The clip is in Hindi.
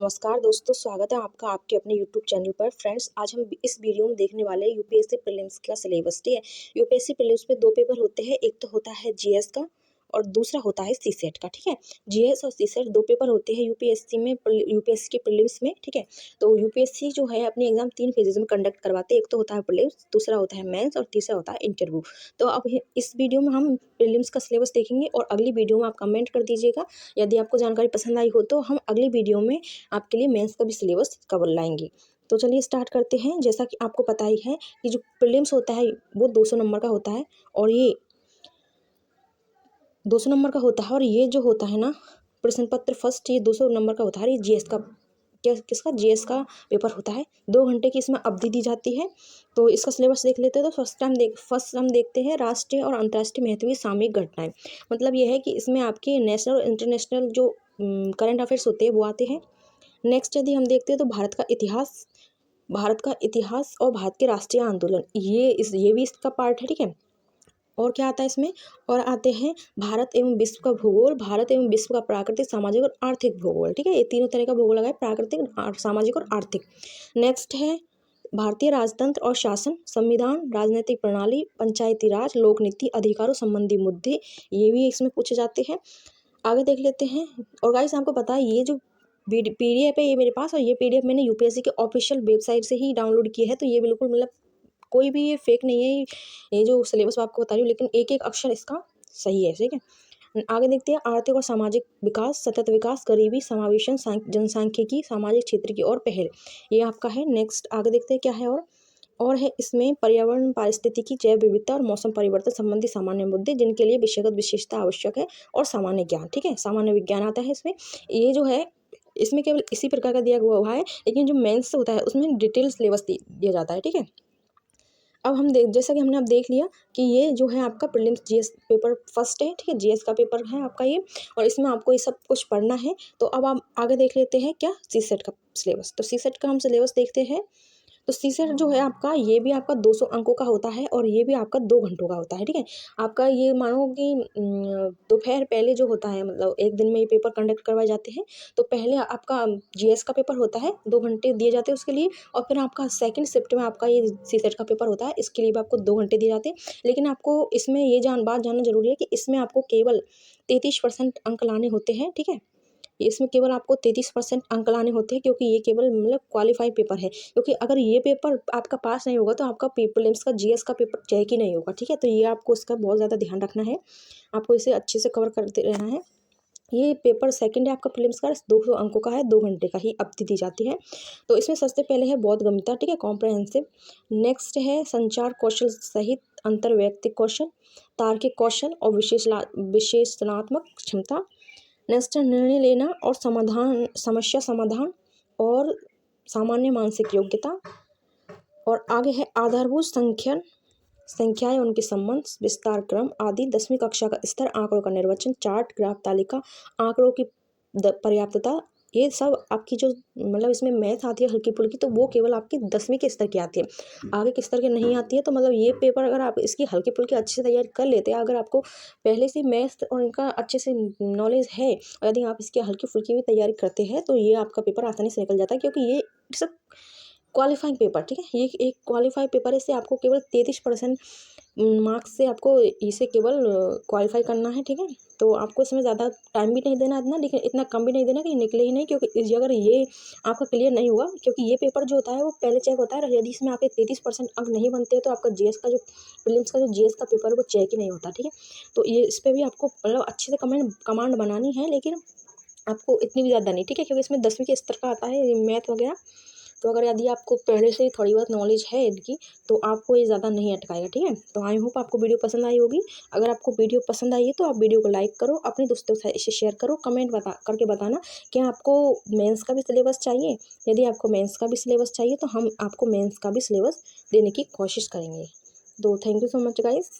नमस्कार दोस्तों, स्वागत है आपका आपके अपने यूट्यूब चैनल पर। फ्रेंड्स, आज हम इस वीडियो में देखने वाले हैं यूपीएससी प्रीलिम्स का सिलेबस। ठीक है, यूपीएससी प्रीलिम्स में दो पेपर होते हैं, एक तो होता है जीएस का और दूसरा होता है सीसेट का। ठीक है, जीएस और सीसेट दो पेपर होते हैं यूपीएससी में, यूपीएससी के प्रीलिम्स में। ठीक है, तो यूपीएससी जो है अपनी एग्जाम 3 फेजेज में कंडक्ट करवाते हैं। एक तो होता है प्रीलिम्स, दूसरा होता है मेंस और तीसरा होता है इंटरव्यू। तो अब इस वीडियो में हम प्रीलिम्स का सिलेबस देखेंगे और अगली वीडियो में आप कमेंट कर दीजिएगा यदि आपको जानकारी पसंद आई हो, तो हम अगली वीडियो में आपके लिए मेंस का भी सिलेबस कवर लाएंगे। तो चलिए स्टार्ट करते हैं। जैसा कि आपको पता ही है कि जो प्रीलिम्स होता है वो 200 नंबर का होता है और ये 200 नंबर का होता है, और ये जो होता है ना प्रश्न पत्र फर्स्ट, ये 200 नंबर का होता है। ये जीएस का किसका जीएस का पेपर होता है। 2 घंटे की इसमें अवधि दी जाती है। तो इसका सिलेबस देख लेते हैं। तो फर्स्ट हम देखते हैं राष्ट्रीय और अंतर्राष्ट्रीय महत्व की सामयिक घटनाएं। मतलब यह है कि इसमें आपके नेशनल और इंटरनेशनल जो करंट अफेयर्स होते हैं वो आते हैं। नेक्स्ट यदि हम देखते हैं तो भारत का इतिहास और भारत के राष्ट्रीय आंदोलन, ये भी इसका पार्ट है। ठीक है, और क्या आता है इसमें, और आते हैं भारत एवं विश्व का भूगोल, भारत एवं विश्व का प्राकृतिक, सामाजिक और आर्थिक भूगोल। ठीक है, ये तीनों तरह का भूगोल लगा है, प्राकृतिक, सामाजिक और आर्थिक। नेक्स्ट है भारतीय राजतंत्र और शासन, संविधान, राजनीतिक प्रणाली, पंचायती राज, लोक नीति, अधिकारों संबंधी मुद्दे, ये भी इसमें पूछे जाते हैं। आगे देख लेते हैं। और गाइस, आपको पता है ये जो पीडीएफ है ये मेरे पास, और ये पीडीएफ मैंने यूपीएससी के ऑफिशियल वेबसाइट से ही डाउनलोड की है। तो ये बिल्कुल मतलब कोई भी ये फेक नहीं है। ये जो सिलेबस मैं आपको बता रही हूँ, लेकिन एक एक अक्षर इसका सही है। ठीक है, आगे देखते हैं। आर्थिक और सामाजिक विकास, सतत विकास, गरीबी समावेशन, जनसांख्यिकी, सामाजिक क्षेत्र की और पहल, ये आपका है। नेक्स्ट आगे देखते हैं क्या है। और है इसमें पर्यावरण, पारिस्थितिकी, जैव विविधता और मौसम परिवर्तन संबंधी सामान्य मुद्दे जिनके लिए विषयगत विशेषता आवश्यक है, और सामान्य ज्ञान। ठीक है, सामान्य विज्ञान आता है इसमें। ये जो है इसमें केवल इसी प्रकार का दिया हुआ है, लेकिन जो मेंस होता है उसमें डिटेल सिलेबस दिया जाता है। ठीक है, अब हम जैसा कि हमने अब देख लिया कि ये जो है आपका प्रीलिम्स जीएस पेपर फर्स्ट है। ठीक है, जीएस का पेपर है आपका ये, और इसमें आपको ये सब कुछ पढ़ना है। तो अब आप आगे देख लेते हैं क्या, सीसेट का सिलेबस। तो सीसेट का हम सिलेबस देखते हैं। तो सीसेट जो है आपका, ये भी आपका 200 अंकों का होता है, और ये भी आपका 2 घंटों का होता है। ठीक है, आपका ये मानो कि दोपहर पहले जो होता है, मतलब एक दिन में ये पेपर कंडक्ट करवाए जाते हैं। तो पहले आपका जीएस का पेपर होता है, 2 घंटे दिए जाते हैं उसके लिए, और फिर आपका सेकंड शिफ्ट में आपका ये सीसेट का पेपर होता है, इसके लिए भी आपको 2 घंटे दिए जाते हैं। लेकिन आपको इसमें ये बात जानना जरूरी है कि इसमें आपको केवल 33% अंक लाने होते हैं। ठीक है, इसमें केवल आपको 33% अंक लाने होते हैं, क्योंकि ये केवल मतलब क्वालिफाई पेपर है। क्योंकि अगर ये पेपर आपका पास नहीं होगा तो आपका प्रीलिम्स का जीएस का पेपर चेक ही नहीं होगा। ठीक है, तो ये आपको इसका बहुत ज़्यादा ध्यान रखना है, आपको इसे अच्छे से कवर करते रहना है। ये पेपर सेकंड है आपका प्रीलिम्स का, 200 अंकों का है, 2 घंटे का ही अवधि दी जाती है। तो इसमें सबसे पहले है बोधगम्यता। ठीक है, कॉम्प्रहेंसिव। नेक्स्ट है संचार कौशल सहित अंतर वैयक्तिक कौशल, तार्किक कौशल और विश्लेषणात्मक क्षमता। नेक्स्ट है निर्णय लेना और समस्या समाधान और सामान्य मानसिक योग्यता। और आगे है आधारभूत संख्याएं, उनके संबंध, विस्तार क्रम आदि, 10वीं कक्षा का स्तर, आंकड़ों का निर्वचन, चार्ट, ग्राफ, तालिका, आंकड़ों की पर्याप्तता। ये सब आपकी जो मतलब इसमें मैथ आती है हल्की फुल्की, तो वो केवल आपकी 10वीं के स्तर की आती है, आगे के स्तर की नहीं आती है। तो मतलब ये पेपर अगर आप इसकी हल्की फुल्की अच्छे से तैयारी कर लेते हैं, अगर आपको पहले से मैथ और इनका अच्छे से नॉलेज है, और यदि आप इसकी हल्की फुल्की भी तैयारी करते हैं, तो ये आपका पेपर आसानी से निकल जाता है। क्योंकि ये सब क्वालिफाइंग पेपर, ठीक है, ये एक क्वालिफाइड पेपर है। इससे आपको केवल 33% मार्क्स से आपको इसे केवल क्वालिफाई करना है। ठीक है, तो आपको इसमें ज़्यादा टाइम भी नहीं देना इतना, लेकिन इतना कम भी नहीं देना कि निकले ही नहीं। क्योंकि अगर ये आपका क्लियर नहीं हुआ, क्योंकि ये पेपर जो होता है वो पहले चेक होता है, यदि इसमें आपके 33% अंक नहीं बनते हैं तो आपका जीएस का जो प्रीलिम्स का जो जीएस का पेपर है वो चेक ही नहीं होता। ठीक है, तो ये इस पर भी आपको मतलब अच्छे से कमांड बनानी है, लेकिन आपको इतनी भी ज़्यादा नहीं। ठीक है, क्योंकि इसमें 10वीं के स्तर का आता है मैथ वगैरह। तो अगर यदि आपको पहले से ही थोड़ी बहुत नॉलेज है इनकी, तो आपको ये ज़्यादा नहीं अटकाएगा। ठीक है, तो आई होप आपको वीडियो पसंद आई होगी। अगर आपको वीडियो पसंद आई है तो आप वीडियो को लाइक करो, अपने दोस्तों से इसे शेयर करो, कमेंट करके बताना कि आपको मेंस का भी सिलेबस चाहिए। यदि आपको मेंस का भी सिलेबस चाहिए तो हम आपको मेंस का भी सिलेबस देने की कोशिश करेंगे। तो thank you so much guys.